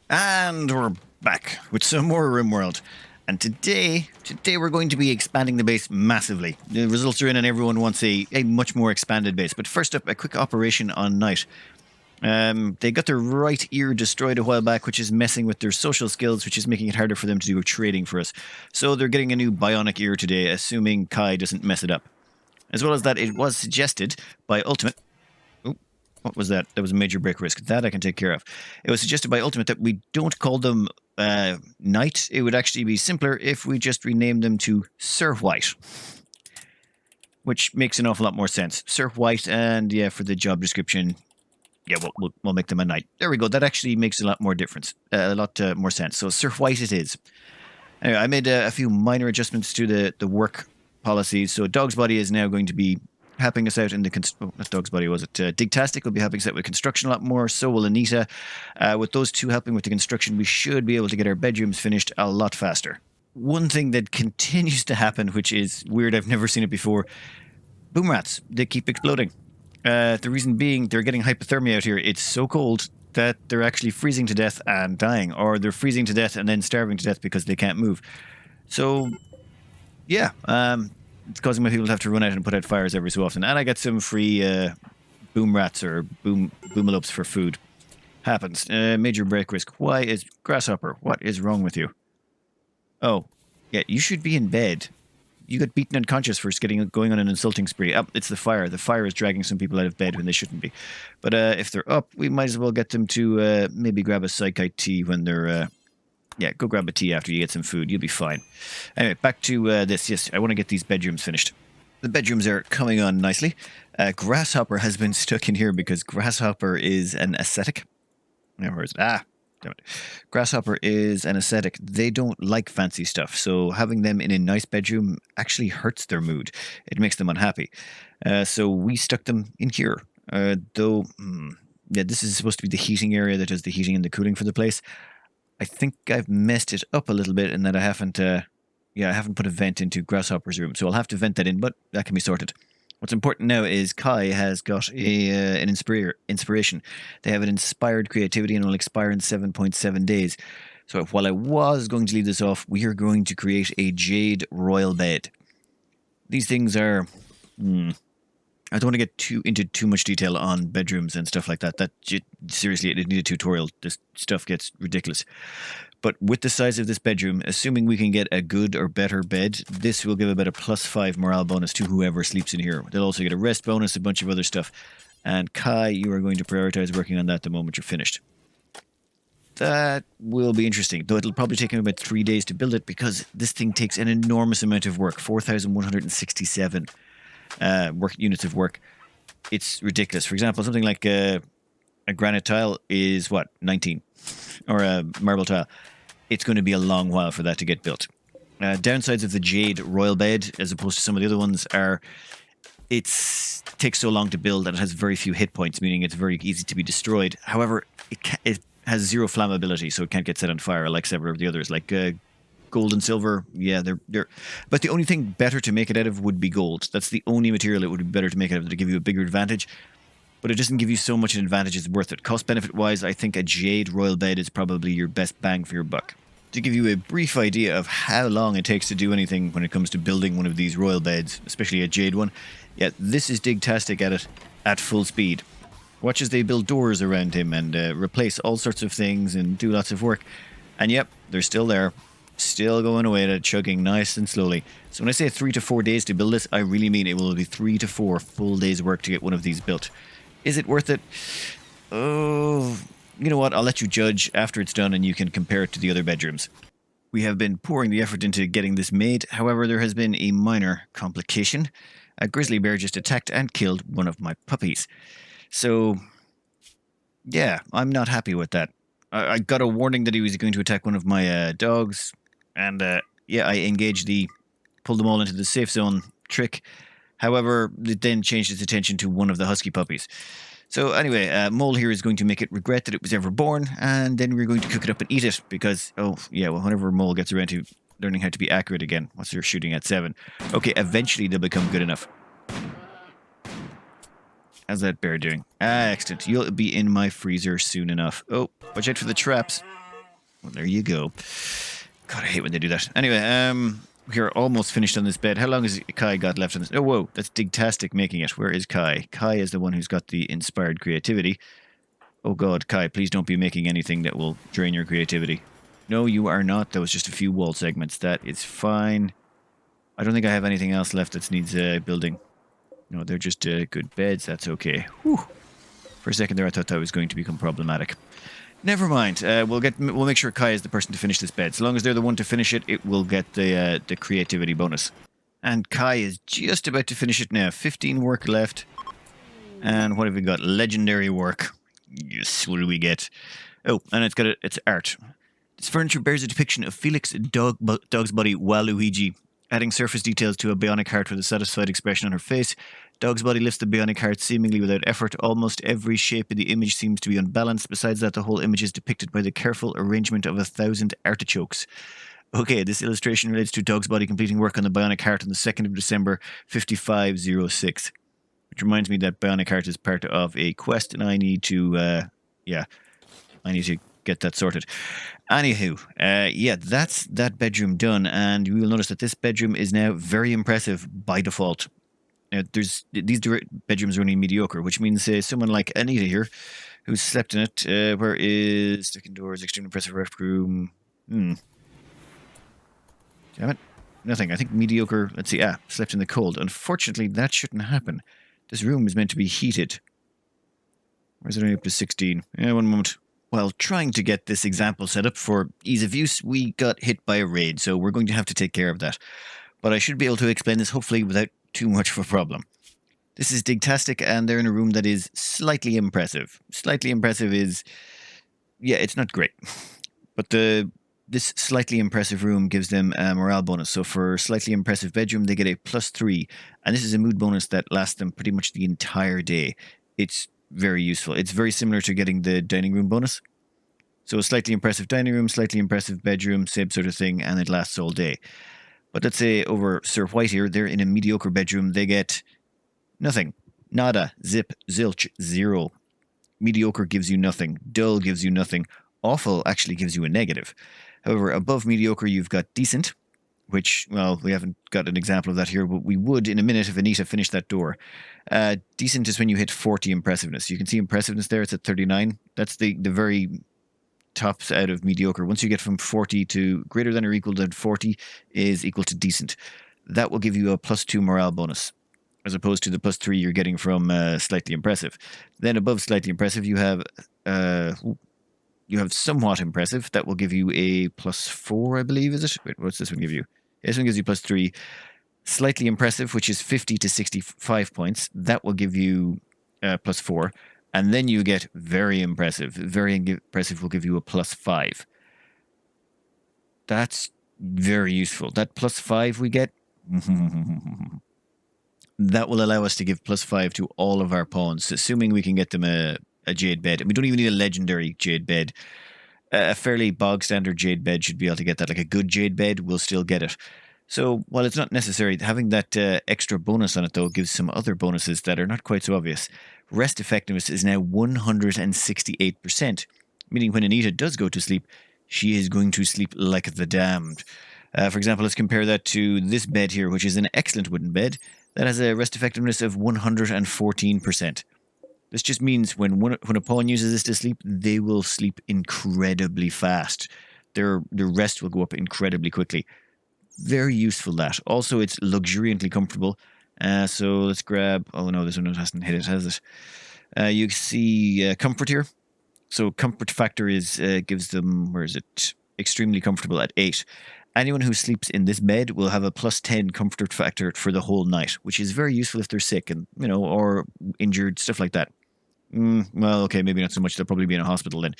And we're back with some more Rimworld. And today we're going to be expanding the base massively. The results are in and everyone wants a much more expanded base. But first up, a quick operation on Night. They got their right ear destroyed a while back, which is messing with their social skills, which is making it harder for them to do trading for us. So they're getting a new bionic ear today, assuming Kai doesn't mess it up. As well as that, it was suggested by Ultimate... What was that? That was a major break risk. That I can take care of. It was suggested by Ultimate that we don't call them Knight. It would actually be simpler if we just renamed them to Sir White. Which makes an awful lot more sense. Sir White, and yeah, for the job description, yeah, we'll make them a knight. There we go. That actually makes a lot more difference. A lot more sense. So Sir White it is. Anyway, I made a few minor adjustments to the work policies. So Dog's Body is now going to be helping us out in the... not Dog's Body, was it? Digtastic will be helping us out with construction a lot more. So will Anita. With those two helping with the construction, we should be able to get our bedrooms finished a lot faster. One thing that continues to happen, which is weird, I've never seen it before, boom rats. They keep exploding. The reason being, they're getting hypothermia out here. It's so cold that they're actually freezing to death and dying. Or they're freezing to death and then starving to death because they can't move. So, yeah, it's causing my people to have to run out and put out fires every so often. And I get some free boom rats or boomalopes for food. Happens. Major break risk. Why is Grasshopper? What is wrong with you? Oh, yeah, you should be in bed. You got beaten unconscious for going on an insulting spree. It's the fire. The fire is dragging some people out of bed when they shouldn't be. But if they're up, we might as well get them to maybe grab a psychite tea when they're... yeah, go grab a tea after you get some food. You'll be fine. Anyway, back to this. Yes, I want to get these bedrooms finished. The bedrooms are coming on nicely. Grasshopper has been stuck in here because Grasshopper is an ascetic. Now, where is it? Damn it. Grasshopper is an ascetic. They don't like fancy stuff, so having them in a nice bedroom actually hurts their mood. It makes them unhappy. So we stuck them in here. Though, yeah, this is supposed to be the heating area that does the heating and the cooling for the place. I think I've messed it up a little bit in that I haven't put a vent into Grasshopper's room. So I'll have to vent that in, but that can be sorted. What's important now is Kai has got an inspiration. They have an inspired creativity and will expire in 7.7 days. So while I was going to leave this off, we are going to create a Jade Royal Bed. These things are... I don't want to get into too much detail on bedrooms and stuff like that. Seriously, it needs a tutorial. This stuff gets ridiculous. But with the size of this bedroom, assuming we can get a good or better bed, this will give about a +5 morale bonus to whoever sleeps in here. They'll also get a rest bonus, a bunch of other stuff. And Kai, you are going to prioritize working on that the moment you're finished. That will be interesting, though it'll probably take him about 3 days to build it because this thing takes an enormous amount of work, 4,167 units of work. It's ridiculous. For example, something like a granite tile is what, 19, or a marble tile. It's going to be a long while for that to get built. Downsides of the Jade Royal Bed, as opposed to some of the other ones, are it takes so long to build and it has very few hit points, meaning it's very easy to be destroyed. However, it has zero flammability, so it can't get set on fire like several of the others, like gold and silver. Yeah, they're but the only thing better to make it out of would be gold. That's the only material it would be better to make it out of to give you a bigger advantage. But it doesn't give you so much an advantage it's worth it. Cost benefit wise, I think a Jade Royal Bed is probably your best bang for your buck. To give you a brief idea of how long it takes to do anything when it comes to building one of these royal beds, especially a Jade one, yeah, this is Digtastic at it at full speed. Watch as they build doors around him and replace all sorts of things and do lots of work. And yep, they're still there. Still going away at it, chugging nice and slowly. So when I say 3 to 4 days to build this, I really mean it will be 3 to 4 full days work to get one of these built. Is it worth it? Oh, you know what? I'll let you judge after it's done and you can compare it to the other bedrooms. We have been pouring the effort into getting this made. However, there has been a minor complication. A grizzly bear just attacked and killed one of my puppies. So, yeah, I'm not happy with that. I got a warning that he was going to attack one of my dogs. And, yeah, I engaged pulled them all into the safe zone trick. However, it then changed its attention to one of the husky puppies. So anyway, Mole here is going to make it regret that it was ever born, and then we're going to cook it up and eat it, because, oh, yeah, well, whenever Mole gets around to learning how to be accurate again, once they're shooting at 7, okay, eventually they'll become good enough. How's that bear doing? Ah, excellent. You'll be in my freezer soon enough. Oh, watch out for the traps. Well, there you go. God, I hate when they do that. Anyway, we're almost finished on this bed. How long has Kai got left on this? Oh, whoa, that's Digtastic making it. Where is Kai? Kai is the one who's got the inspired creativity. Oh God, Kai, please don't be making anything that will drain your creativity. No, you are not. That was just a few wall segments. That is fine. I don't think I have anything else left that needs building. No, they're just good beds. That's okay. Whew. For a second there, I thought that was going to become problematic. Never mind. We'll make sure Kai is the person to finish this bed. So long as they're the one to finish it, it will get the creativity bonus. And Kai is just about to finish it now. 15 work left. And what have we got? Legendary work. Yes, what do we get? Oh, and it's art. This furniture bears a depiction of Felix dog's body Waluigi, adding surface details to a bionic heart with a satisfied expression on her face. Dog's body lifts the bionic heart seemingly without effort. Almost every shape in the image seems to be unbalanced. Besides that, the whole image is depicted by the careful arrangement of 1,000 artichokes. Okay, this illustration relates to Dog's body completing work on the bionic heart on the 2nd of December, 5506. Which reminds me that bionic heart is part of a quest, and I need to, I need to get that sorted. Anywho, that's that bedroom done, and you will notice that this bedroom is now very impressive by default. These bedrooms are only mediocre, which means someone like Anita here, who's slept in it, where is second doors, extremely impressive ref room. Damn it. Nothing. I think mediocre. Let's see. Slept in the cold. Unfortunately, that shouldn't happen. This room is meant to be heated. Where's it only up to 16? One moment. While trying to get this example set up for ease of use, we got hit by a raid, so we're going to have to take care of that. But I should be able to explain this hopefully without too much of a problem. This is Digtastic, and they're in a room that is slightly impressive. Slightly impressive is... yeah, it's not great. But this slightly impressive room gives them a morale bonus. So for slightly impressive bedroom, they get a +3. And this is a mood bonus that lasts them pretty much the entire day. It's very useful. It's very similar to getting the dining room bonus. So a slightly impressive dining room, slightly impressive bedroom, same sort of thing, and it lasts all day. But let's say over Sir White here, they're in a mediocre bedroom. They get nothing. Nada. Zip. Zilch. 0. Mediocre gives you nothing. Dull gives you nothing. Awful actually gives you a negative. However, above mediocre, you've got decent, which, well, we haven't got an example of that here, but we would in a minute if Anita finished that door. Decent is when you hit 40 impressiveness. You can see impressiveness there. It's at 39. That's the very tops out of mediocre. Once you get from 40 to greater than or equal to 40 is equal to decent. That will give you a +2 morale bonus, as opposed to the +3 you're getting from slightly impressive. Then above slightly impressive, you have somewhat impressive. That will give you a +4, I believe, is it? Wait, what's this one give you? This one gives you +3. Slightly impressive, which is 50 to 65 points. That will give you +4. And then you get very impressive. Very impressive will give you a +5. That's very useful. That +5 we get, that will allow us to give +5 to all of our pawns, assuming we can get them a jade bed. And we don't even need a legendary jade bed. A fairly bog standard jade bed should be able to get that. Like a good jade bed will still get it. So while it's not necessary, having that extra bonus on it, though, gives some other bonuses that are not quite so obvious. Rest effectiveness is now 168%, meaning when Anita does go to sleep, she is going to sleep like the damned. For example, let's compare that to this bed here, which is an excellent wooden bed that has a rest effectiveness of 114%. This just means when a pawn uses this to sleep, they will sleep incredibly fast. Their rest will go up incredibly quickly. Very useful, that. Also, it's luxuriantly comfortable. So let's grab... oh no, this one hasn't hit it, has it? You see comfort here. So comfort factor is gives them... where is it? Extremely comfortable at 8. Anyone who sleeps in this bed will have a +10 comfort factor for the whole night, which is very useful if they're sick and, or injured, stuff like that. Well, okay, maybe not so much. They'll probably be in a hospital then.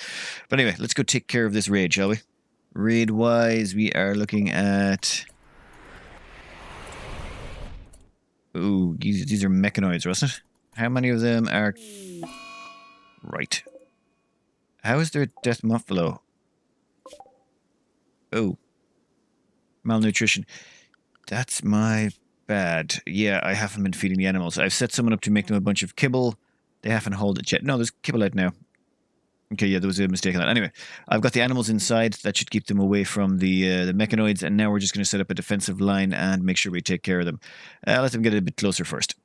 But anyway, let's go take care of this raid, shall we? Raid-wise, we are looking at... ooh, these are mechanoids, wasn't it? How many of them are... right. How is there a death buffalo? Oh. Malnutrition. That's my bad. Yeah, I haven't been feeding the animals. I've set someone up to make them a bunch of kibble. They haven't hauled it yet. No, there's kibble out now. Okay, yeah, there was a mistake on that. Anyway, I've got the animals inside. That should keep them away from the mechanoids. And now we're just going to set up a defensive line and make sure we take care of them. Let them get a bit closer first.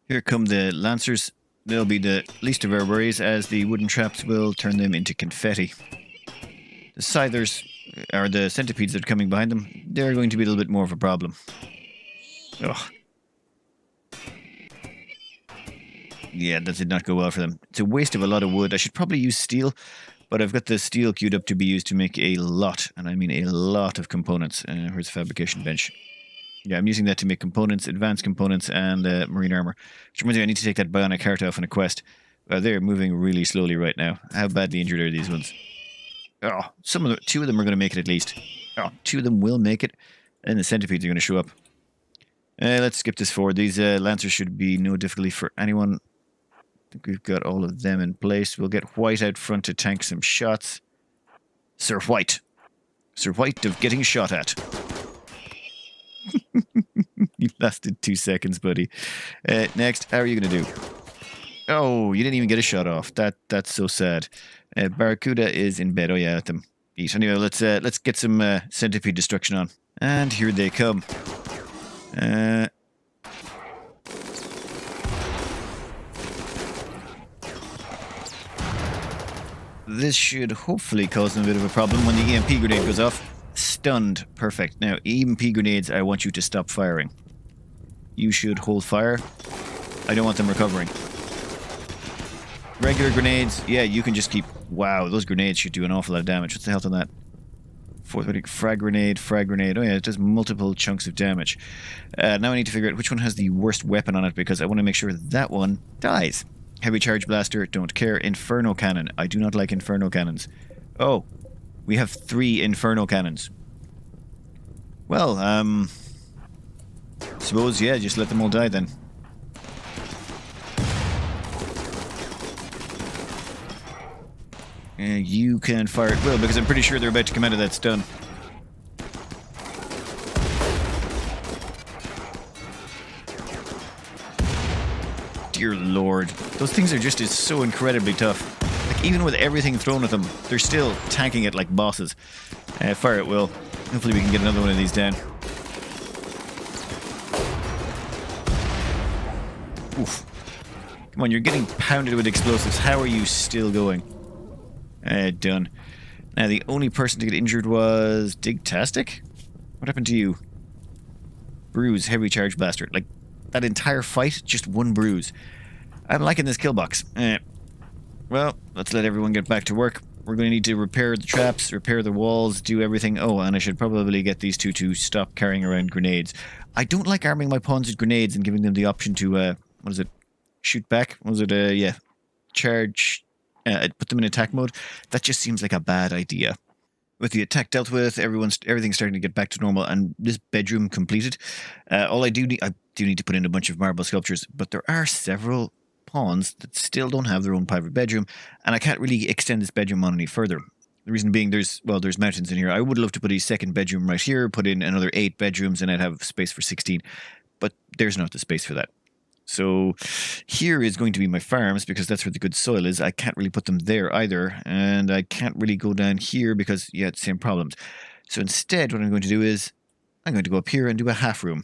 Here come the lancers. They'll be the least of our worries, as the wooden traps will turn them into confetti. The scythers, or the centipedes that are coming behind them, they're going to be a little bit more of a problem. Ugh. Yeah, that did not go well for them. It's a waste of a lot of wood. I should probably use steel, but I've got the steel queued up to be used to make a lot, and I mean a lot of components. Where's the fabrication bench? Yeah, I'm using that to make components, advanced components, and marine armor. Which reminds me, I need to take that bionic heart off on a quest. They're moving really slowly right now. How badly injured are these ones? Oh, two of them are going to make it at least. Oh, two of them will make it, and the centipedes are going to show up. Let's skip this forward. These lancers should be no difficulty for anyone. I think we've got all of them in place. We'll get White out front to tank some shots. Sir White. Sir White of getting shot at. You lasted 2 seconds, buddy. Next, how are you going to do? Oh, you didn't even get a shot off. That's so sad. Barracuda is in bed. Oh yeah, let them eat. Anyway, let's get some centipede destruction on. And here they come. This should hopefully cause them a bit of a problem when the EMP grenade goes off. Stunned. Perfect. Now, EMP grenades, I want you to stop firing. You should hold fire. I don't want them recovering. Regular grenades, yeah, you can just keep... Wow, those grenades should do an awful lot of damage. What's the health on that? Frag grenade. Oh yeah, it does multiple chunks of damage. Now I need to figure out which one has the worst weapon on it, because I want to make sure that one dies. Heavy charge blaster, don't care. Inferno cannon. I do not like inferno cannons. Oh, we have 3 inferno cannons. Well, suppose, yeah, just let them all die then. You can fire at will, because I'm pretty sure they're about to come out of that stun. Dear lord. Those things are just so incredibly tough. Like, even with everything thrown at them, they're still tanking it like bosses. Fire at will. Hopefully we can get another one of these down. Oof. Come on, you're getting pounded with explosives. How are you still going? Done. Now, the only person to get injured was Digtastic? What happened to you? Bruise, heavy charge blaster. Like, that entire fight, just one bruise. I'm liking this kill box. Well, let's let everyone get back to work. We're going to need to repair the traps, repair the walls, do everything. Oh, and I should probably get these two to stop carrying around grenades. I don't like arming my pawns with grenades and giving them the option to, what is it? Shoot back? What was it? Yeah. Charge... put them in attack mode. That just seems like a bad idea. With the attack dealt with, everything's starting to get back to normal, and this bedroom completed. I do need to put in a bunch of marble sculptures, but there are several pawns that still don't have their own private bedroom, and I can't really extend this bedroom on any further. The reason being, there's mountains in here. I would love to put a second bedroom right here, put in another 8 bedrooms, and I'd have space for 16, but there's not the space for that. So here is going to be my farms, because that's where the good soil is. I can't really put them there either, and I can't really go down here because, yeah, it's the same problems. So instead, what I'm going to do is I'm going to go up here and do a half room.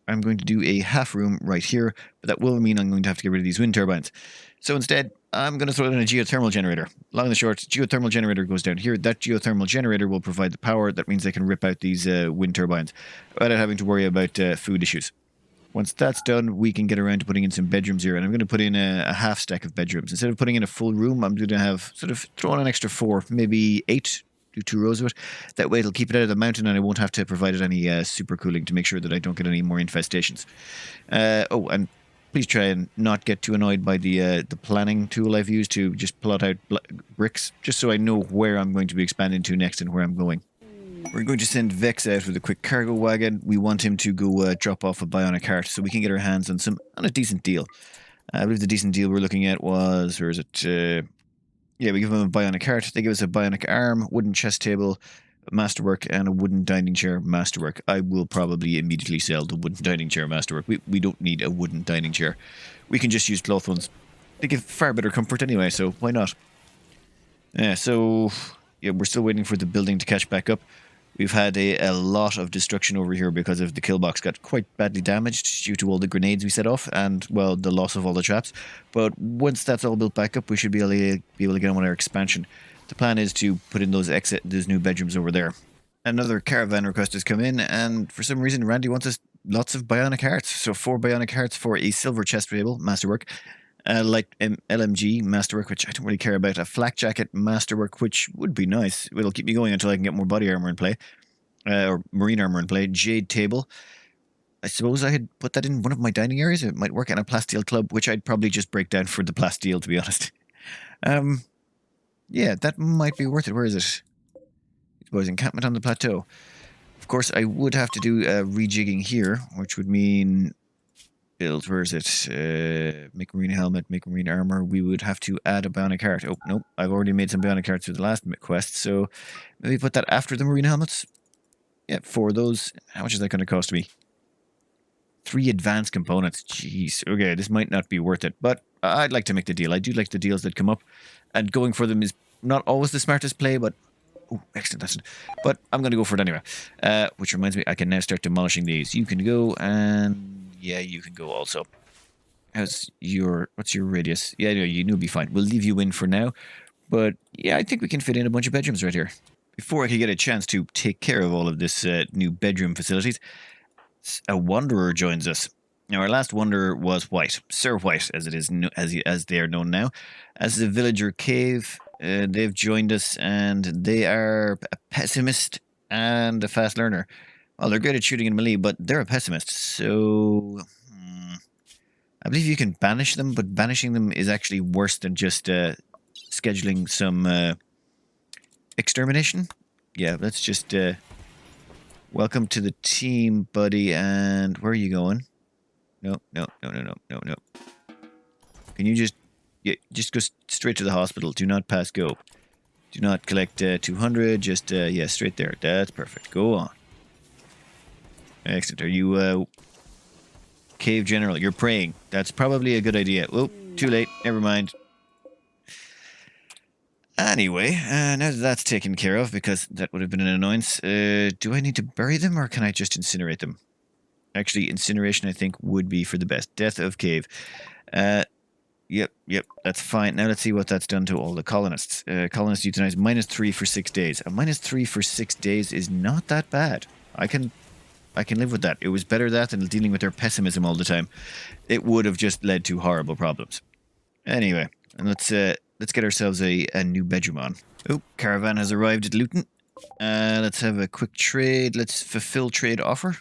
I'm going to do a half room right here, but that will mean I'm going to have to get rid of these wind turbines. So instead, I'm going to throw in a geothermal generator. Long and the short, geothermal generator goes down here. That geothermal generator will provide the power. That means they can rip out these wind turbines without having to worry about food issues. Once that's done, we can get around to putting in some bedrooms here. And I'm going to put in a half stack of bedrooms. Instead of putting in a full room, I'm going to have sort of throw on an extra 4, maybe 8, do 2 rows of it. That way it'll keep it out of the mountain, and I won't have to provide it any super cooling to make sure that I don't get any more infestations. And please try and not get too annoyed by the planning tool I've used to just plot out bricks, just so I know where I'm going to be expanding to next and where I'm going. We're going to send Vex out with a quick cargo wagon. We want him to go drop off a bionic heart so we can get our hands on a decent deal. I believe the decent deal we're looking at was, or is it? Yeah, we give him a bionic heart. They give us a bionic arm, wooden chest table, masterwork, and a wooden dining chair masterwork. I will probably immediately sell the wooden dining chair masterwork. We don't need a wooden dining chair. We can just use cloth ones. They give far better comfort anyway, so why not? Yeah, so yeah, we're still waiting for the building to catch back up. We've had a lot of destruction over here because of the kill box got quite badly damaged due to all the grenades we set off and, well, the loss of all the traps. But once that's all built back up, we should be able to get on with our expansion. The plan is to put in those new bedrooms over there. Another caravan request has come in, and for some reason, Randy wants us lots of bionic hearts. So 4 bionic hearts for a silver chest table, masterwork. Light LMG masterwork, which I don't really care about. A flak jacket masterwork, which would be nice. It'll keep me going until I can get more body armor in play, or marine armor in play. Jade table. I suppose I could put that in one of my dining areas. It might work. And a plasteel club, which I'd probably just break down for the plasteel, to be honest. Yeah, that might be worth it. Where is it? I suppose encampment on the plateau. Of course, I would have to do rejigging here, which would mean build. Where is it? Make marine helmet, make marine armor. We would have to add a bionic heart. Oh, nope. I've already made some bionic hearts for the last quest, so maybe put that after the marine helmets. Yeah, for those. How much is that going to cost me? 3 advanced components. Jeez. Okay, this might not be worth it, but I'd like to make the deal. I do like the deals that come up, and going for them is not always the smartest play, but oh, excellent. But I'm going to go for it anyway. Which reminds me, I can now start demolishing these. You can go, and yeah, you can go also. What's your radius? Yeah, no, you'll be fine. We'll leave you in for now. But yeah, I think we can fit in a bunch of bedrooms right here. Before I could get a chance to take care of all of this new bedroom facilities, a wanderer joins us. Now, our last wanderer was White, Sir White, as it is as they are known now, as the villager cave. They've joined us, and they are a pessimist and a fast learner. Well, they're good at shooting in melee, but they're a pessimist. So, I believe you can banish them, but banishing them is actually worse than just scheduling some extermination. Yeah, let's just welcome to the team, buddy. And where are you going? No. Can you just go straight to the hospital? Do not pass go. Do not collect 200. Just yeah, straight there. That's perfect. Go on. Excellent. Are you cave general? You're praying. That's probably a good idea. Oh, too late. Never mind. Anyway, now that that's taken care of, because that would have been an annoyance, do I need to bury them, or can I just incinerate them? Actually, incineration, I think, would be for the best. Death of cave. Yep, that's fine. Now let's see what that's done to all the colonists. Colonists euthanized -3 for 6 days. A -3 for 6 days is not that bad. I can live with that. It was better that than dealing with their pessimism all the time. It would have just led to horrible problems. Anyway, and let's get ourselves a new bedroom on. Oh, caravan has arrived at Luton. Let's have a quick trade. Let's fulfill trade offer.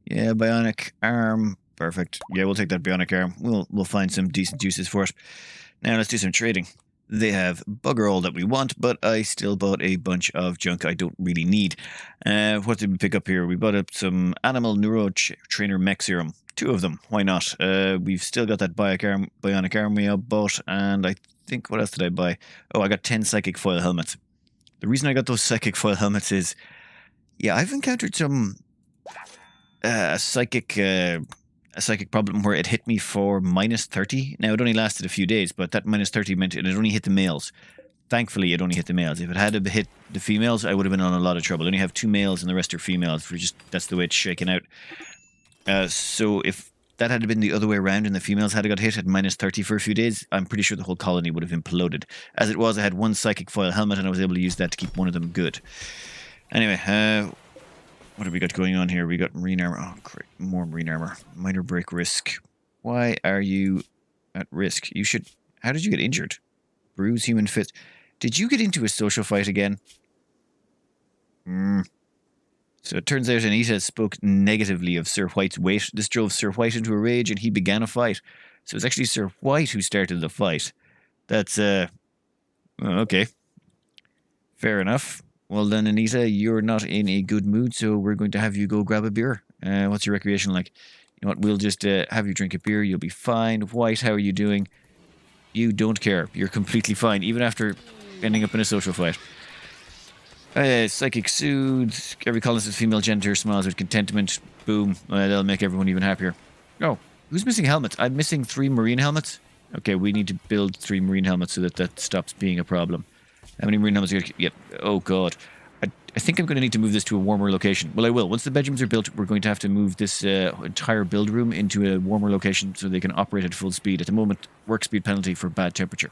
Yeah, bionic arm. Perfect. Yeah, we'll take that bionic arm. We'll find some decent uses for it. Now let's do some trading. They have bugger all that we want, but I still bought a bunch of junk I don't really need. What did we pick up here? We bought up some animal neuro trainer mech serum. 2 of them. Why not? We've still got that bionic arm we bought, and I think, what else did I buy? Oh, I got 10 psychic foil helmets. The reason I got those psychic foil helmets is, yeah, I've encountered some a psychic problem where it hit me for -30. Now, it only lasted a few days, but that -30 meant it only hit the males. Thankfully, it only hit the males. If it had hit the females, I would have been on a lot of trouble. I only have 2 males and the rest are females. That's the way it's shaken out. So if that had been the other way around and the females had got hit at -30 for a few days, I'm pretty sure the whole colony would have imploded. As it was, I had 1 psychic foil helmet and I was able to use that to keep one of them good. Anyway, what have we got going on here? We got marine armor. Oh, great. More marine armor. Minor break risk. Why are you at risk? You should... How did you get injured? Bruise human fist. Did you get into a social fight again? So it turns out Anita spoke negatively of Sir White's weight. This drove Sir White into a rage and he began a fight. So it's actually Sir White who started the fight. That's, okay. Fair enough. Well then, Anita, you're not in a good mood, so we're going to have you go grab a beer. What's your recreation like? You know what, we'll just have you drink a beer. You'll be fine. White, how are you doing? You don't care. You're completely fine, even after ending up in a social fight. Psychic soothe. Every colonist with female gender smiles with contentment. Boom. That'll make everyone even happier. Oh, who's missing helmets? I'm missing 3 marine helmets. Okay, we need to build 3 marine helmets so that that stops being a problem. How many marine helmets? Yep. Oh, God. I think I'm going to need to move this to a warmer location. Well, I will. Once the bedrooms are built, we're going to have to move this entire build room into a warmer location so they can operate at full speed. At the moment, work speed penalty for bad temperature.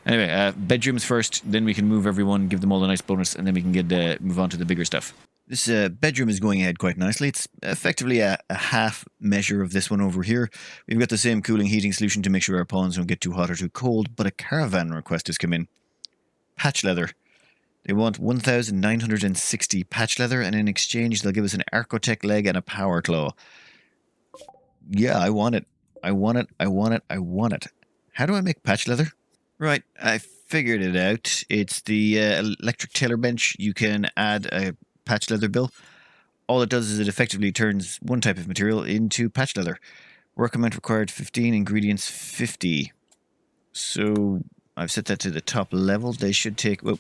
Anyway, bedrooms first, then we can move everyone, give them all a nice bonus, and then we can get move on to the bigger stuff. This bedroom is going ahead quite nicely. It's effectively a half measure of this one over here. We've got the same cooling heating solution to make sure our pawns don't get too hot or too cold, but a caravan request has come in. Patch leather. They want 1,960 patch leather, and in exchange they'll give us an Archotech leg and a power claw. Yeah, I want it. I want it. I want it. I want it. How do I make patch leather? Right, I figured it out. It's the electric tailor bench. You can add a patch leather bill. All it does is it effectively turns one type of material into patch leather. Work amount required 15, ingredients 50. So I've set that to the top level. They should take... Well,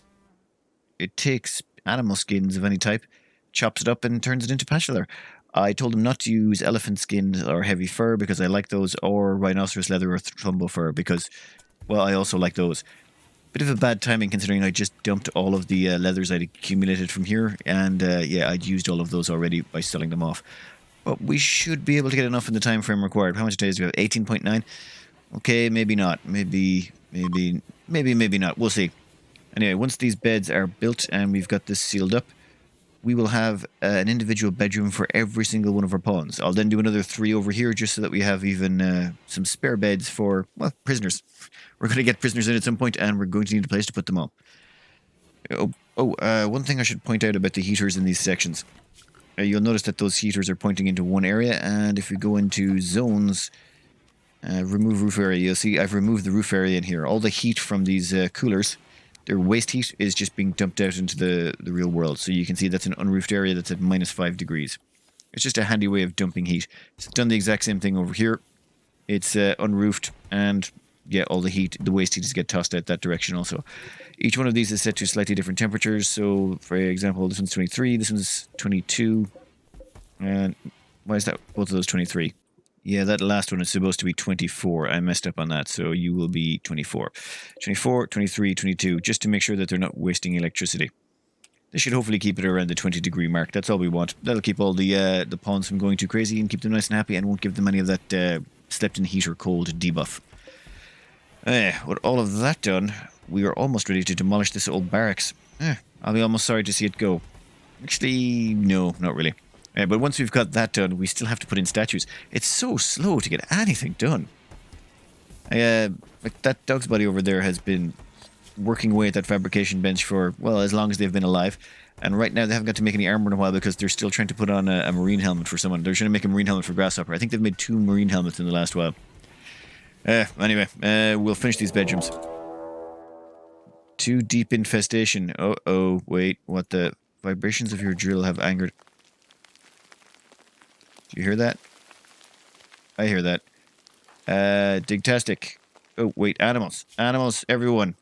it takes animal skins of any type, chops it up and turns it into patch leather. I told them not to use elephant skins or heavy fur because I like those, or rhinoceros leather or thumbo fur because... Well, I also like those. Bit of a bad timing considering I just dumped all of the leathers I'd accumulated from here. And yeah, I'd used all of those already by selling them off. But we should be able to get enough in the time frame required. How much days do we have? 18.9? Okay, maybe not. Maybe not. We'll see. Anyway, once these beds are built and we've got this sealed up, we will have an individual bedroom for every single one of our pawns. I'll then do another 3 over here just so that we have even some spare beds for, well, prisoners. We're going to get prisoners in at some point and we're going to need a place to put them all. One thing I should point out about the heaters in these sections. You'll notice that those heaters are pointing into one area, and if we go into zones, remove roof area, you'll see I've removed the roof area in here. All the heat from these coolers, their waste heat is just being dumped out into the real world. So you can see that's an unroofed area that's at -5 degrees. It's just a handy way of dumping heat. It's done the exact same thing over here. It's unroofed, and yeah, all the heat, the waste heat, get tossed out that direction also. Each one of these is set to slightly different temperatures. So, for example, this one's 23, this one's 22. And why is that both of those 23? Yeah, that last one is supposed to be 24. I messed up on that, so you will be 24. 24, 23, 22, just to make sure that they're not wasting electricity. They should hopefully keep it around the 20-degree mark. That's all we want. That'll keep all the pawns from going too crazy and keep them nice and happy and won't give them any of that slept-in heat or cold debuff. With all of that done, we are almost ready to demolish this old barracks. I'll be almost sorry to see it go. Actually, no, not really. But once we've got that done, we still have to put in statues. It's so slow to get anything done. Like that dog's body over there has been working away at that fabrication bench for, well, as long as they've been alive. And right now they haven't got to make any armor in a while because they're still trying to put on a marine helmet for someone. They're trying to make a marine helmet for Grasshopper. I think they've made 2 marine helmets in the last while. Anyway, we'll finish these bedrooms. Too deep infestation. Oh, wait, what the... Vibrations of your drill have angered... Do you hear that? I hear that. Digtastic. Oh, wait, animals. Animals, everyone.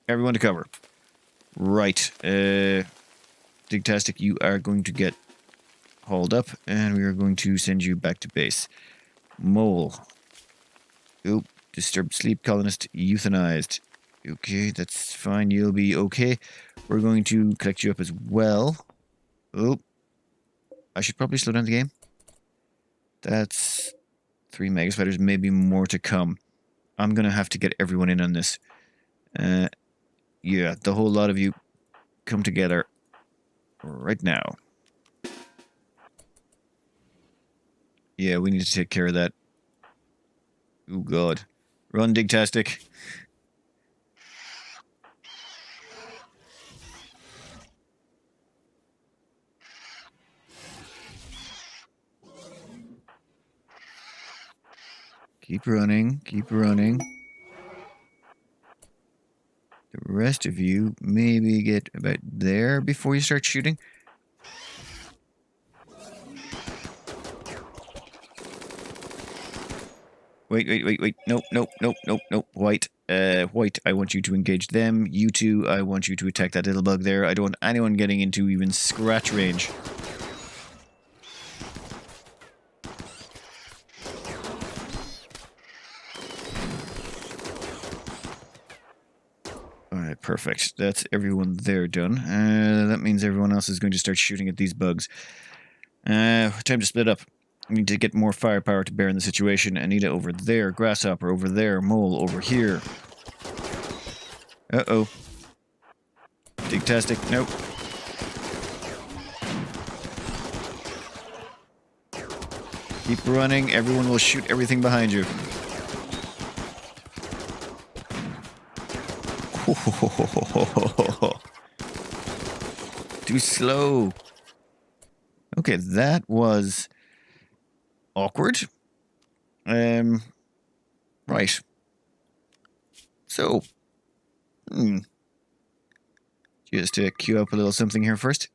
Everyone to cover. Right. Digtastic, you are going to get hauled up, and we are going to send you back to base. Mole. Oh, disturbed sleep colonist euthanized. Okay, that's fine. You'll be okay. We're going to collect you up as well. Oh. I should probably slow down the game. That's 3 mega spiders, maybe more to come. I'm going to have to get everyone in on this. Yeah, the whole lot of you come together right now. Yeah, we need to take care of that. Oh, God. Run, Digtastic. Keep running, keep running. The rest of you maybe get about there before you start shooting. Wait. Nope. White, I want you to engage them. You two, I want you to attack that little bug there. I don't want anyone getting into even scratch range. Perfect. That's everyone there done. That means everyone else is going to start shooting at these bugs. Time to split up. I need to get more firepower to bear in the situation. Anita over there. Grasshopper over there. Mole over here. Uh-oh. Digtastic. Nope. Keep running. Everyone will shoot everything behind you. Too slow. Okay, that was awkward. Right. So, just to queue up a little something here first.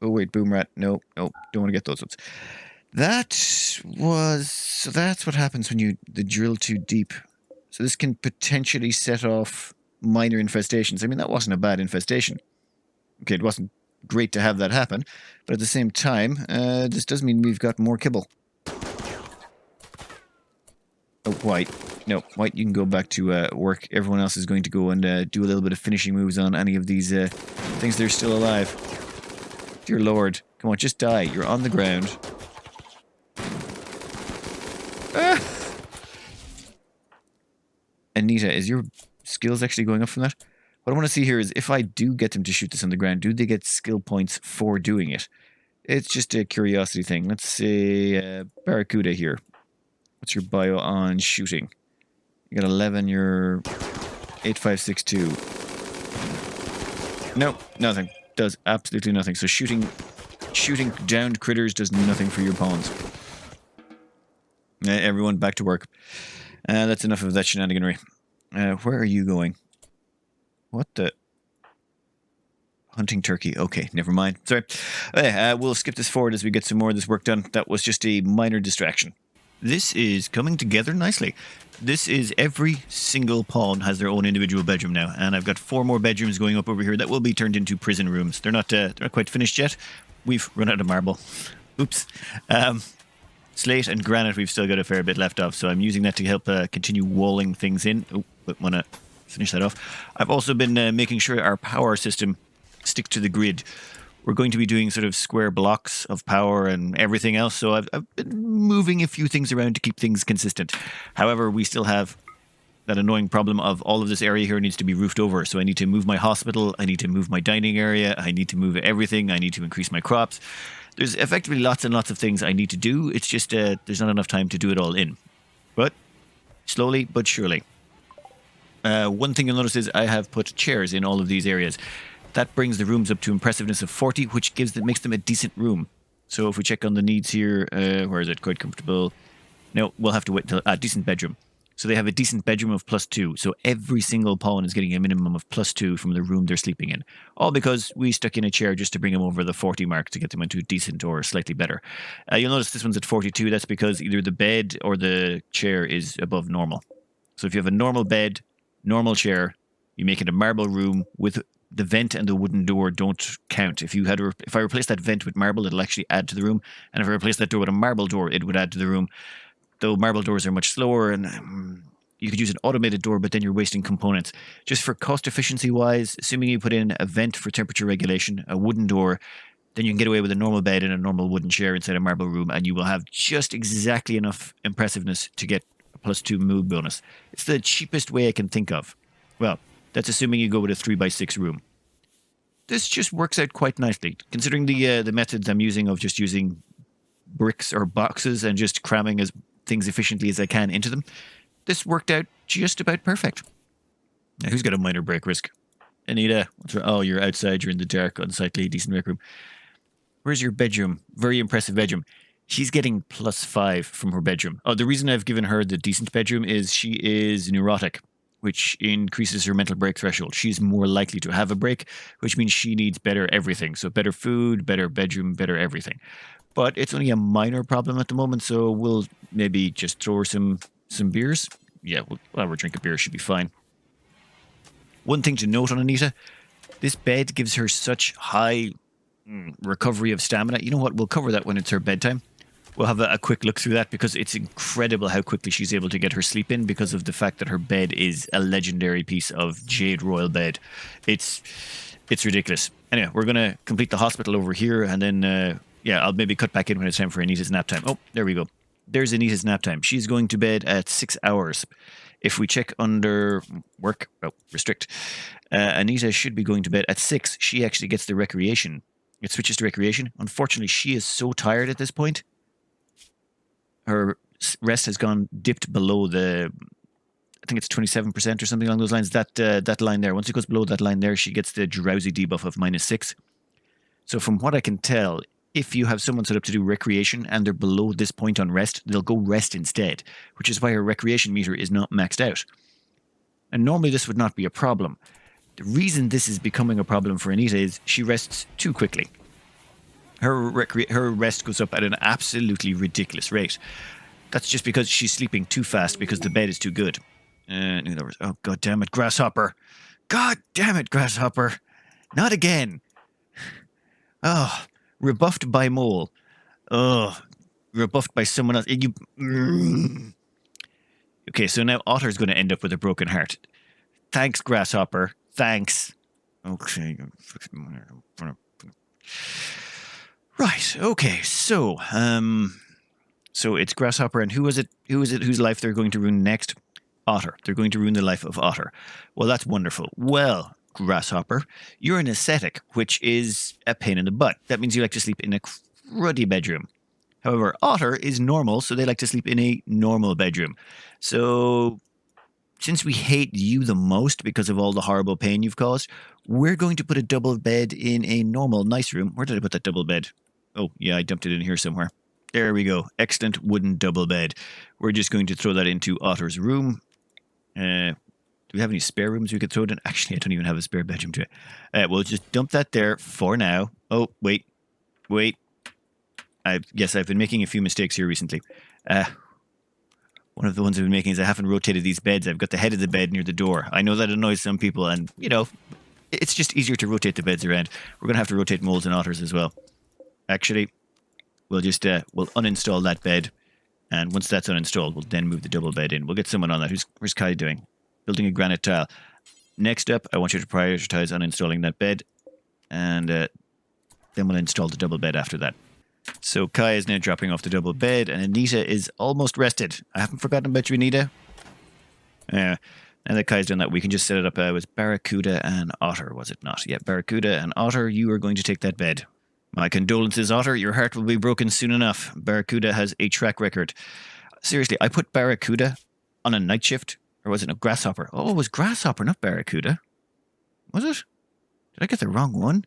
Oh wait, boom rat. No, don't want to get those ones. So that's what happens when you drill too deep. So this can potentially set off minor infestations. I mean, that wasn't a bad infestation. Okay, it wasn't great to have that happen, but at the same time, this does mean we've got more kibble. Oh, white. No, white, you can go back to work. Everyone else is going to go and do a little bit of finishing moves on any of these things that are still alive. Dear Lord. Come on, just die. You're on the ground. Ah! Anita, is your skills actually going up from that? What I want to see here is if I do get them to shoot this on the ground, do they get skill points for doing it? It's just a curiosity thing. Let's say Barracuda here. What's your bio on shooting? You got 11, you're 8562. Nope, nothing. Does absolutely nothing. So shooting downed critters does nothing for your pawns. Everyone back to work. That's enough of that shenaniganry. Where are you going? What the? Hunting turkey. Okay, never mind. Sorry. We'll skip this forward as we get some more of this work done. That was just a minor distraction. This is coming together nicely. This is every single pawn has their own individual bedroom now, and I've got 4 more bedrooms going up over here that will be turned into prison rooms. They're not quite finished yet. We've run out of marble. Oops. Slate and granite we've still got a fair bit left of, so I'm using that to help continue walling things in. Oh, but want to finish that off. I've also been making sure our power system sticks to the grid. We're going to be doing sort of square blocks of power and everything else, so I've been moving a few things around to keep things consistent. However, we still have that annoying problem of all of this area here needs to be roofed over, so I need to move my hospital, I need to move my dining area, I need to move everything, I need to increase my crops. There's effectively lots and lots of things I need to do. It's just there's not enough time to do it all in. But slowly but surely. One thing you'll notice is I have put chairs in all of these areas. That brings the rooms up to impressiveness of 40, which makes them a decent room. So if we check on the needs here, where is it? Quite comfortable. No, we'll have to wait till decent bedroom. So they have a decent bedroom of +2. So every single pawn is getting a minimum of +2 from the room they're sleeping in. All because we stuck in a chair just to bring them over the 40 mark to get them into decent or slightly better. You'll notice this one's at 42. That's because either the bed or the chair is above normal. So if you have a normal bed, normal chair, you make it a marble room with the vent and the wooden door don't count. If I replace that vent with marble, it'll actually add to the room. And if I replace that door with a marble door, it would add to the room. Though marble doors are much slower and you could use an automated door, but then you're wasting components. Just for cost efficiency wise, assuming you put in a vent for temperature regulation, a wooden door, then you can get away with a normal bed and a normal wooden chair inside a marble room, and you will have just exactly enough impressiveness to get a +2 mood bonus. It's the cheapest way I can think of. Well, that's assuming you go with a 3x6 room. This just works out quite nicely, considering the methods I'm using of just using bricks or boxes and just cramming as things efficiently as I can into them. This worked out just about perfect. Now, who's got a minor break risk? Anita. Oh, you're outside. You're in the dark, unsightly, decent rec room. Where's your bedroom? Very impressive bedroom. She's getting +5 from her bedroom. Oh, the reason I've given her the decent bedroom is she is neurotic, which increases her mental break threshold. She's more likely to have a break, which means she needs better everything. So better food, better bedroom, better everything. But it's only a minor problem at the moment, so we'll maybe just throw her some beers. Yeah, we'll have her drink a beer. Should be fine. One thing to note on Anita, this bed gives her such high recovery of stamina. You know what? We'll cover that when it's her bedtime. we'll have a quick look through that because it's incredible how quickly she's able to get her sleep in because of the fact that her bed is a legendary piece of jade royal bed. It's ridiculous. Anyway, we're going to complete the hospital over here, and then, yeah, I'll maybe cut back in when it's time for Anita's nap time. Oh, there we go. There's Anita's nap time. She's going to bed at 6 hours. If we check under work, restrict, Anita should be going to bed at 6. She actually gets the recreation. It switches to recreation. Unfortunately, she is so tired at this point. Her rest has dipped below I think it's 27% or something along those lines. That line there. Once it goes below that line there, she gets the drowsy debuff of -6. So from what I can tell, if you have someone set up to do recreation and they're below this point on rest, they'll go rest instead, which is why her recreation meter is not maxed out. And normally this would not be a problem. The reason this is becoming a problem for Anita is she rests too quickly. Her rest goes up at an absolutely ridiculous rate. That's just because she's sleeping too fast because the bed is too good. Oh, God damn it, Grasshopper. God damn it, Grasshopper. Not again. Oh, rebuffed by Mole. Oh, rebuffed by someone else. Okay, so now Otter's going to end up with a broken heart. Thanks, Grasshopper. Thanks. Okay. Right, okay, so it's Grasshopper, and who is it whose life they're going to ruin next? Otter. They're going to ruin the life of Otter. Well, that's wonderful. Well, Grasshopper, you're an ascetic, which is a pain in the butt. That means you like to sleep in a cruddy bedroom. However, Otter is normal, so they like to sleep in a normal bedroom. So, since we hate you the most because of all the horrible pain you've caused, we're going to put a double bed in a normal, nice room. Where did I put that double bed? Oh, yeah, I dumped it in here somewhere. There we go. Excellent wooden double bed. We're just going to throw that into Otter's room. Do we have any spare rooms we could throw it in? Actually, I don't even have a spare bedroom to it. We'll just dump that there for now. Oh, wait. I've been making a few mistakes here recently. One of the ones I've been making is I haven't rotated these beds. I've got the head of the bed near the door. I know that annoys some people, and, it's just easier to rotate the beds around. We're going to have to rotate moles and otters as well. Actually, we'll just we'll uninstall that bed, and once that's uninstalled, we'll then move the double bed in. We'll get someone on that. Where's Kai doing? Building a granite tile. Next up, I want you to prioritize uninstalling that bed, and then we'll install the double bed after that. So Kai is now dropping off the double bed, and Anita is almost rested. I haven't forgotten about you, Anita. Now that Kai's done that, we can just set it up with Barracuda and Otter, was it not? Yeah, Barracuda and Otter, you are going to take that bed. My condolences, Otter. Your heart will be broken soon enough. Barracuda has a track record. Seriously, I put Barracuda on a night shift, or was it a Grasshopper? Oh, it was Grasshopper, not Barracuda. Was it? Did I get the wrong one?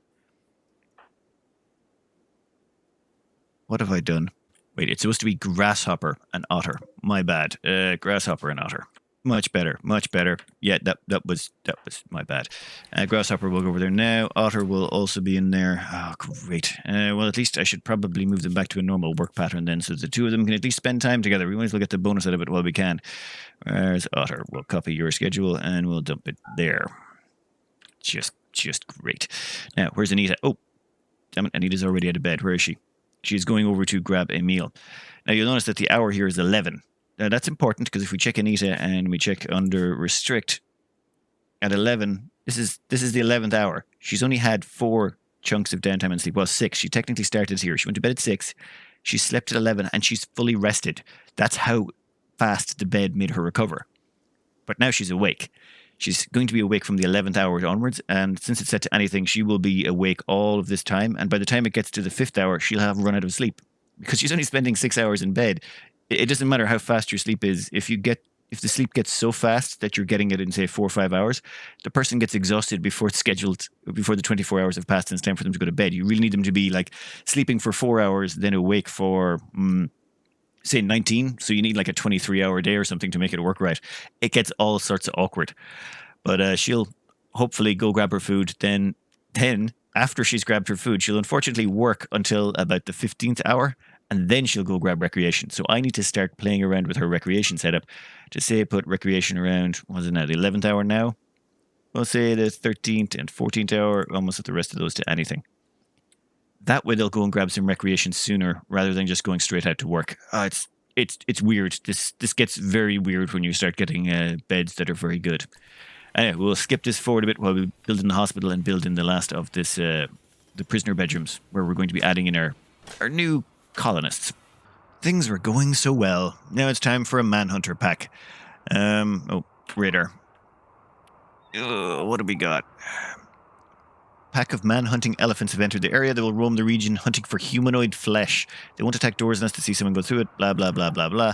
What have I done? Wait, it's supposed to be Grasshopper and Otter. My bad. Grasshopper and Otter. Much better, much better. Yeah, that was my bad. Grasshopper will go over there now. Otter will also be in there. Oh, great. Well, at least I should probably move them back to a normal work pattern then, so the two of them can at least spend time together. We might as well get the bonus out of it while we can. Where's Otter? We'll copy your schedule and we'll dump it there. Just great. Now, where's Anita? Oh, damn it, Anita's already out of bed. Where is she? She's going over to grab a meal. Now, you'll notice that the hour here is 11. Now, that's important because if we check Anita and we check under restrict at 11, this is the 11th hour. She's only had 4 chunks of downtime and sleep. Well, 6. She technically started here. She went to bed at 6. She slept at 11 and she's fully rested. That's how fast the bed made her recover. But now she's awake. She's going to be awake from the 11th hour onwards, and since it's set to anything, she will be awake all of this time, and by the time it gets to the 5th hour, she'll have run out of sleep. Because she's only spending 6 hours in bed. It doesn't matter how fast your sleep is. If the sleep gets so fast that you're getting it in, say, 4 or 5 hours, the person gets exhausted before the 24 hours have passed and it's time for them to go to bed. You really need them to be, like, sleeping for 4 hours, then awake for... say 19, so you need like a 23-hour day or something to make it work right. It gets all sorts of awkward. But she'll hopefully go grab her food. Then after she's grabbed her food, she'll unfortunately work until about the 15th hour, and then she'll go grab recreation. So I need to start playing around with her recreation setup to say put recreation around, was it now, the 11th hour now? We'll say the 13th and 14th hour, almost at the rest of those to anything. That way they'll go and grab some recreation sooner rather than just going straight out to work. It's weird. This gets very weird when you start getting beds that are very good. Anyway, we'll skip this forward a bit while we build in the hospital and build in the last of this the prisoner bedrooms where we're going to be adding in our new colonists. Things were going so well. Now it's time for a Manhunter pack. Radar. What do we got? Pack of man-hunting elephants have entered the area. They will roam the region hunting for humanoid flesh. They won't attack doors unless they see someone go through it. Blah, blah, blah, blah, blah.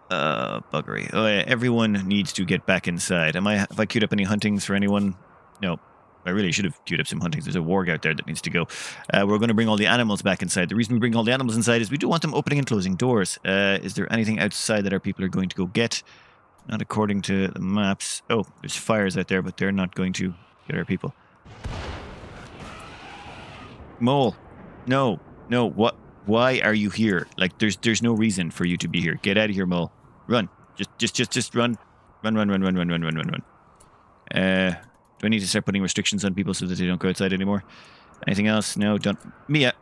Buggery. Oh, yeah, everyone needs to get back inside. Have I queued up any huntings for anyone? No. I really should have queued up some huntings. There's a warg out there that needs to go. We're going to bring all the animals back inside. The reason we bring all the animals inside is we do want them opening and closing doors. Is there anything outside that our people are going to go get? Not according to the maps. Oh, there's fires out there, but they're not going to get our people. Mole. No. What? Why are you here? Like, there's no reason for you to be here. Get out of here, Mole. Run. Just run. Run. Do I need to start putting restrictions on people so that they don't go outside anymore? Anything else? No, don't. Mia.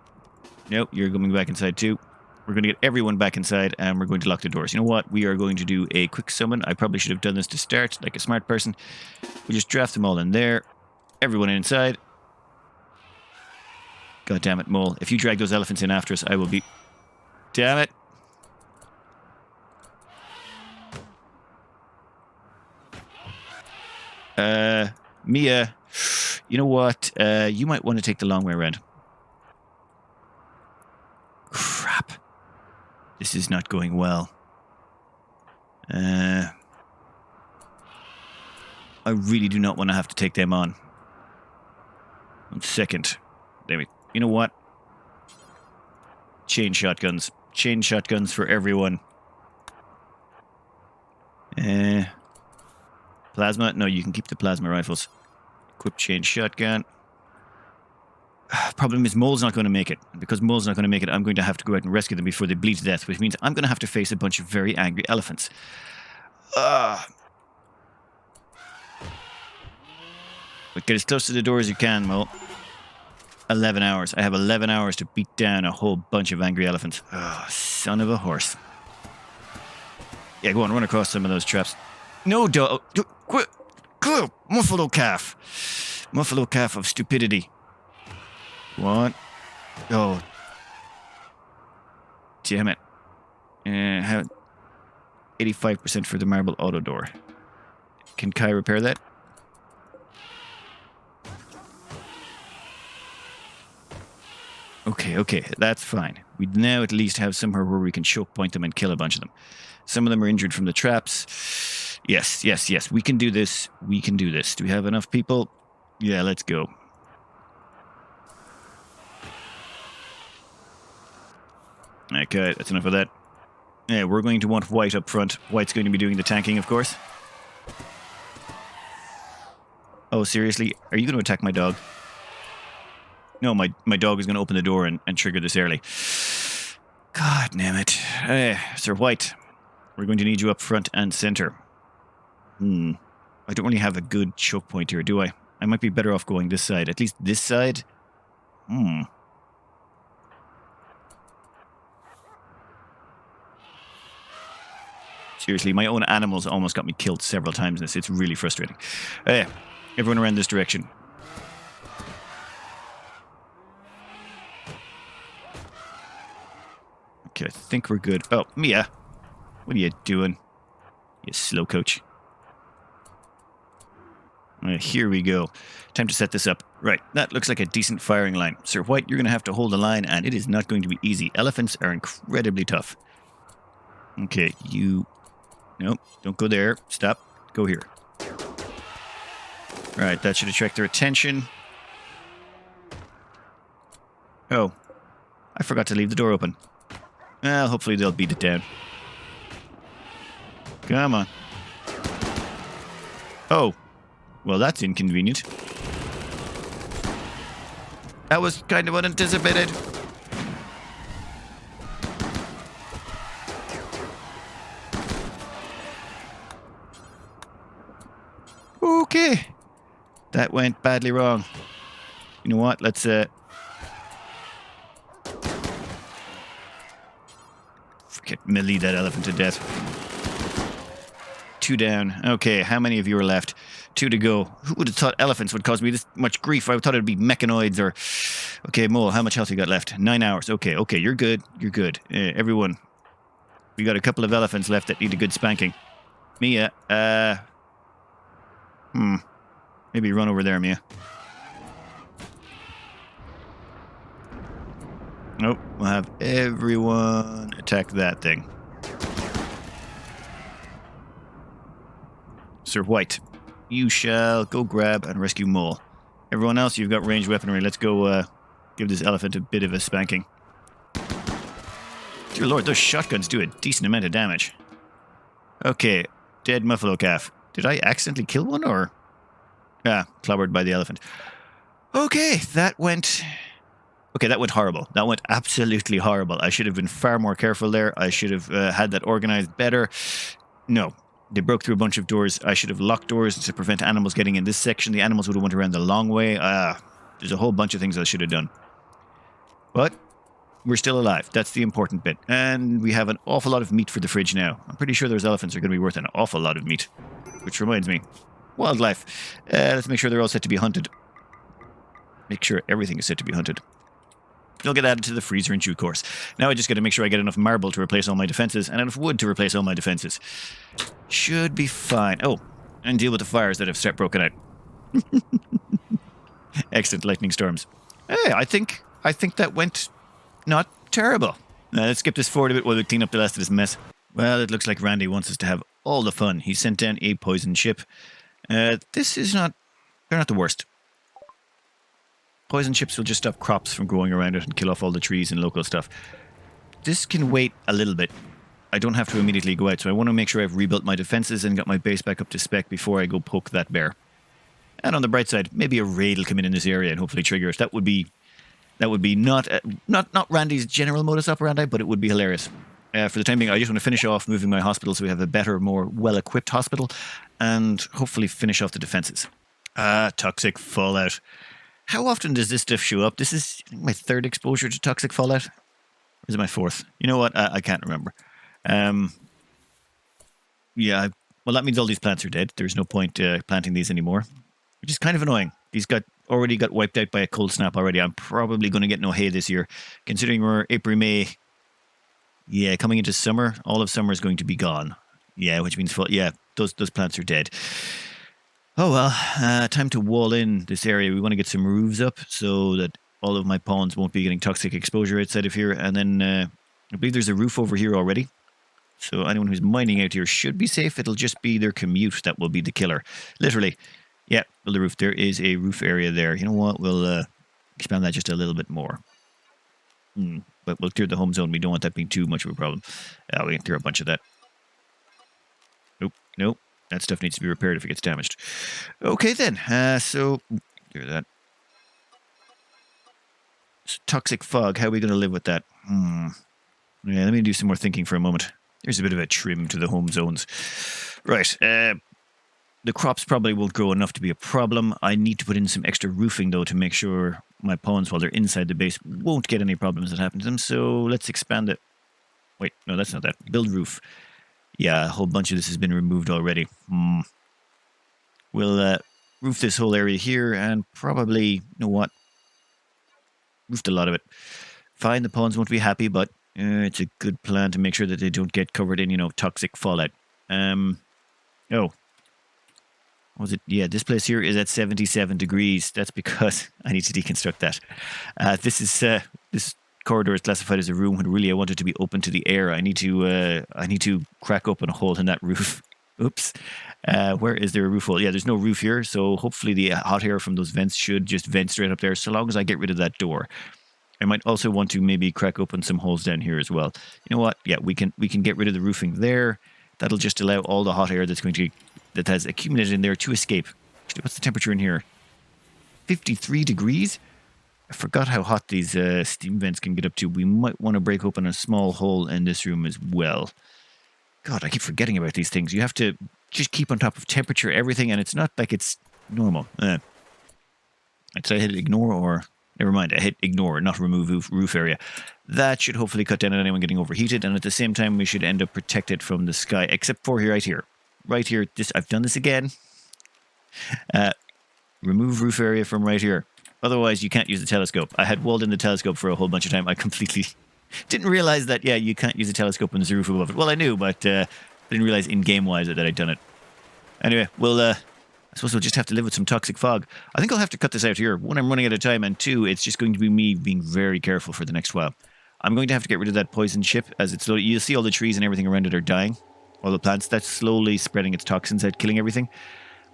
No, you're coming back inside too. We're going to get everyone back inside and we're going to lock the doors. You know what? We are going to do a quick summon. I probably should have done this to start, like a smart person. We just draft them all in there. Everyone inside. God damn it, Mole. If you drag those elephants in after us, I will be... Damn it. Mia, you know what? You might want to take the long way around. Crap. This is not going well. I really do not want to have to take them on. 1 second. There we... You know what? Chain shotguns. Chain shotguns for everyone. Plasma? No, you can keep the plasma rifles. Equip chain shotgun. Problem is Mole's not going to make it. And because Mole's not going to make it, I'm going to have to go out and rescue them before they bleed to death, which means I'm going to have to face a bunch of very angry elephants. But get as close to the door as you can, Mole. 11 hours. I have 11 hours to beat down a whole bunch of angry elephants. Oh, son of a horse. Yeah, go on, run across some of those traps. No, dog. Quit. Muffalo calf. Muffalo calf of stupidity. What? Oh. Damn it. 85% for the marble auto door. Can Kai repair that? Okay, that's fine. We now at least have somewhere where we can choke point them and kill a bunch of them. Some of them are injured from the traps. Yes. We can do this. Do we have enough people? Yeah, let's go. Okay, that's enough of that. Yeah, we're going to want White up front. White's going to be doing the tanking, of course. Oh, seriously? Are you going to attack my dog? No, my dog is going to open the door and trigger this early. God damn it. Sir White, we're going to need you up front and center. I don't really have a good choke point here, do I? I might be better off going this side. At least this side? Seriously, my own animals almost got me killed several times in this. It's really frustrating. Everyone around this direction. Okay, I think we're good. Oh, Mia. What are you doing? You slow coach. Here we go. Time to set this up. Right, that looks like a decent firing line. Sir White, you're going to have to hold the line, and it is not going to be easy. Elephants are incredibly tough. Okay, you... Nope, don't go there. Stop. Go here. Right, that should attract their attention. Oh, I forgot to leave the door open. Well, hopefully they'll beat it down. Come on. Oh, well, that's inconvenient. That was kind of unanticipated. Okay. That went badly wrong. You know what? Let's Okay, melee that elephant to death. 2 down. Okay, how many of you are left? 2 to go. Who would have thought elephants would cause me this much grief? I thought it'd be mechanoids or... Okay, Mole, how much health you got left? 9 hours. Okay, you're good. You're good. Everyone, we got a couple of elephants left that need a good spanking. Mia, maybe run over there, Mia. Nope, we'll have everyone attack that thing. Sir White, you shall go grab and rescue Mole. Everyone else, you've got ranged weaponry. Let's go give this elephant a bit of a spanking. Dear Lord, those shotguns do a decent amount of damage. Okay, dead muffalo calf. Did I accidentally kill one or... clobbered by the elephant. Okay, that went horrible. That went absolutely horrible. I should have been far more careful there. I should have had that organized better. No, they broke through a bunch of doors. I should have locked doors to prevent animals getting in this section. The animals would have went around the long way. There's a whole bunch of things I should have done. But we're still alive. That's the important bit. And we have an awful lot of meat for the fridge now. I'm pretty sure those elephants are going to be worth an awful lot of meat. Which reminds me, wildlife. Let's make sure they're all set to be hunted. Make sure everything is set to be hunted. They'll get added to the freezer in due course. Now I just got to make sure I get enough marble to replace all my defenses and enough wood to replace all my defenses. Should be fine. Oh, and deal with the fires that have broken out. Excellent lightning storms. Hey, I think that went not terrible. Let's skip this forward a bit while we clean up the last of this mess. Well, it looks like Randy wants us to have all the fun. He sent down a poison ship. This is not... They're not the worst. Poison chips will just stop crops from growing around it and kill off all the trees and local stuff. This can wait a little bit. I don't have to immediately go out, so I want to make sure I've rebuilt my defenses and got my base back up to spec before I go poke that bear. And on the bright side, maybe a raid will come in this area and hopefully trigger it. That would be not Randy's general modus operandi, but it would be hilarious. For the time being, I just want to finish off moving my hospital so we have a better, more well-equipped hospital and hopefully finish off the defenses. Toxic fallout. How often does this stuff show up? This is my 3rd exposure to toxic fallout. Or is it my 4th? You know what? I can't remember. Yeah, well, that means all these plants are dead. There's no point planting these anymore, which is kind of annoying. These already got wiped out by a cold snap already. I'm probably going to get no hay this year, considering we're April, May. Yeah, coming into summer, all of summer is going to be gone. Yeah, which means, yeah, those plants are dead. Oh well, time to wall in this area. We want to get some roofs up so that all of my pawns won't be getting toxic exposure outside of here. And then I believe there's a roof over here already. So anyone who's mining out here should be safe. It'll just be their commute that will be the killer. Literally. Yeah, build a roof. There is a roof area there. You know what? We'll expand that just a little bit more. But we'll clear the home zone. We don't want that being too much of a problem. We can clear a bunch of that. Nope. That stuff needs to be repaired if it gets damaged. Okay, then. So, clear that. Toxic fog. How are we going to live with that? Yeah, let me do some more thinking for a moment. There's a bit of a trim to the home zones. Right. The crops probably won't grow enough to be a problem. I need to put in some extra roofing, though, to make sure my pawns, while they're inside the base, won't get any problems that happen to them. So, let's expand it. Wait, no, that's not that. Build roof. Yeah, a whole bunch of this has been removed already. We'll roof this whole area here and probably, you know what? Roofed a lot of it. Fine, the pawns won't be happy, but it's a good plan to make sure that they don't get covered in, toxic fallout. Oh. Was it? Yeah, this place here is at 77 degrees. That's because I need to deconstruct that. This corridor is classified as a room when really I want it to be open to the air. I need to crack open a hole in that roof. Oops. Where is there a roof hole? Yeah, there's no roof here, so hopefully the hot air from those vents should just vent straight up there, so long as I get rid of that door. I might also want to maybe crack open some holes down here as well. You know what? Yeah, we can get rid of the roofing there. That'll just allow all the hot air that has accumulated in there to escape. Actually, what's the temperature in here? 53 degrees? I forgot how hot these steam vents can get up to. We might want to break open a small hole in this room as well. God, I keep forgetting about these things. You have to just keep on top of temperature, everything, and it's not like it's normal. I'd say I hit ignore or... Never mind, I hit ignore, not remove roof area. That should hopefully cut down on anyone getting overheated, and at the same time, we should end up protected from the sky, except for right here. Right here, I've done this again. Remove roof area from right here. Otherwise, you can't use the telescope. I had walled in the telescope for a whole bunch of time. I completely didn't realize that, yeah, you can't use a telescope when there's a roof above it. Well, I knew, but I didn't realize in-game-wise that I'd done it. Anyway, I suppose we'll just have to live with some toxic fog. I think I'll have to cut this out here. One, I'm running out of time, and two, it's just going to be me being very careful for the next while. I'm going to have to get rid of that poison chip as it's slowly... You'll see all the trees and everything around it are dying. All the plants, that's slowly spreading its toxins out, killing everything.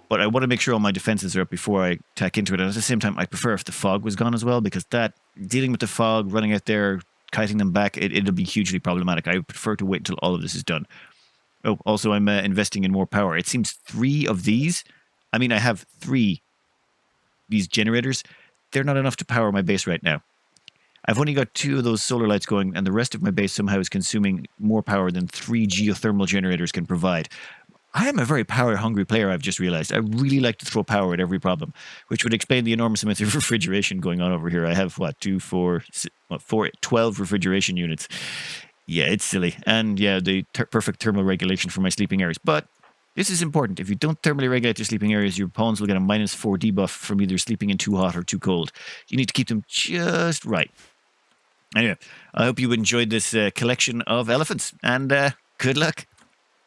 But I want to make sure all my defenses are up before I tack into it. And at the same time, I prefer if the fog was gone as well, because that, dealing with the fog, running out there, kiting them back, it'll be hugely problematic. I would prefer to wait until all of this is done. Oh, also, I'm investing in more power. It seems 3 of these... I mean, I have 3 these generators. They're not enough to power my base right now. I've only got 2 of those solar lights going, and the rest of my base somehow is consuming more power than 3 geothermal generators can provide. I am a very power-hungry player, I've just realized. I really like to throw power at every problem, which would explain the enormous amount of refrigeration going on over here. I have, 12 refrigeration units. Yeah, it's silly. And yeah, the perfect thermal regulation for my sleeping areas. But this is important. If you don't thermally regulate your sleeping areas, your pawns will get a -4 debuff from either sleeping in too hot or too cold. You need to keep them just right. Anyway, I hope you enjoyed this collection of elephants, and good luck.